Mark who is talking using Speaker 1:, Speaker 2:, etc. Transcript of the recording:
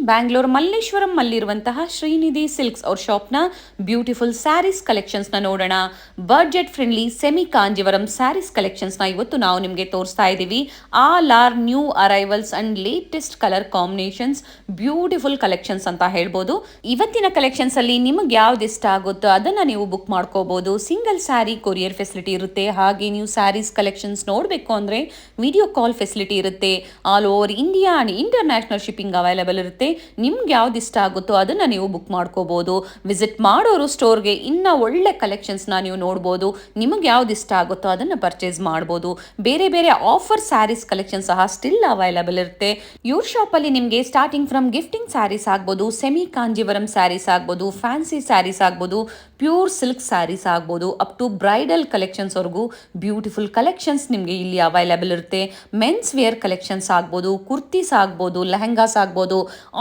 Speaker 1: ಬ್ಯಾಂಗ್ಳೂರ್ ಮಲ್ಲೇಶ್ವರಂ ಅಲ್ಲಿರುವಂತಹ ಶ್ರೀನಿಧಿ ಸಿಲ್ಕ್ಸ್ ಅವ್ರ ಶಾಪ್ನ ಬ್ಯೂಟಿಫುಲ್ ಸ್ಯಾರೀಸ್ ಕಲೆಕ್ಷನ್ಸ್ನ ನೋಡೋಣ. Budget friendly semi Kanjivaram sarees ಕಲೆಕ್ಷನ್ಸ್ನ ಇವತ್ತು ನಾವು ನಿಮಗೆ ತೋರಿಸ್ತಾ ಇದ್ದೀವಿ. All are new arrivals and latest colour combinations, beautiful collections ಅಂತ ಹೇಳ್ಬೋದು. ಇವತ್ತಿನ ಕಲೆಕ್ಷನ್ಸ್ ಅಲ್ಲಿ ನಿಮಗೆ ಯಾವ್ದು ಇಷ್ಟ ಆಗುತ್ತೋ ಅದನ್ನ ನೀವು ಬುಕ್ ಮಾಡ್ಕೋಬಹುದು. ಸಿಂಗಲ್ ಸ್ಯಾರಿ ಕೊರಿಯರ್ ಫೆಸಿಲಿಟಿ ಇರುತ್ತೆ. ಹಾಗೆ ನೀವು ಸ್ಯಾರೀಸ್ ಕಲೆಕ್ಷನ್ಸ್ ನೋಡಬೇಕು ಅಂದ್ರೆ ವಿಡಿಯೋ ಕಾಲ್ ಫೆಸಿಲಿಟಿ ಇರುತ್ತೆ. All over India and international shipping available ಇರುತ್ತೆ. ನಿಮ್ಗೆ ಯಾವ್ದು ಇಷ್ಟ ಆಗುತ್ತೋ ಅದನ್ನ ನೀವು ಬುಕ್ ಮಾಡ್ಕೋಬಹುದು. ವಿಸಿಟ್ ಮಾಡೋರು ಸ್ಟೋರ್ಗೆ ಇನ್ನ ಒಳ್ಳೆ ಕಲೆಕ್ಷನ್ಸ್ನ ನೀವು ನೋಡ್ಬೋದು. ನಿಮಗೆ ಯಾವ್ದು ಇಷ್ಟ ಆಗುತ್ತೋ ಅದನ್ನ ಪರ್ಚೇಸ್ ಮಾಡ್ಬೋದು. ಬೇರೆ ಬೇರೆ ಆಫರ್ ಸ್ಯಾರೀಸ್ ಕಲೆಕ್ಷನ್ ಸಹ ಸ್ಟಿಲ್ ಅವೈಲೇಬಲ್ ಇರುತ್ತೆ. ಇವ್ರ ಶಾಪ್ ಅಲ್ಲಿ ನಿಮಗೆ ಸ್ಟಾರ್ಟಿಂಗ್ ಫ್ರಮ್ ಗಿಫ್ಟಿಂಗ್ ಸ್ಯಾರೀಸ್ ಆಗ್ಬೋದು, ಸೆಮಿ ಕಾಂಜಿವರಂ ಸ್ಯಾರೀಸ್ ಆಗ್ಬೋದು, ಫ್ಯಾನ್ಸಿ ಸ್ಯಾರೀಸ್ ಆಗ್ಬೋದು, ಪ್ಯೂರ್ ಸಿಲ್ಕ್ ಸ್ಯಾರೀಸ್ ಆಗ್ಬೋದು, ಅಪ್ ಟು ಬ್ರೈಡಲ್ ಕಲೆಕ್ಷನ್ಸ್ ವರೆಗೂ ಬ್ಯೂಟಿಫುಲ್ ಕಲೆಕ್ಷನ್ಸ್ ನಿಮಗೆ ಇಲ್ಲಿ ಅವೈಲೇಬಲ್ ಇರುತ್ತೆ. ಮೆನ್ಸ್ ವೇರ್ ಕಲೆಕ್ಷನ್ಸ್ ಆಗ್ಬೋದು, ಕುರ್ತೀಸ್ ಆಗ್ಬೋದು, ಲೆಹಂಗಾಸ್ ಆಗ್ಬೋದು,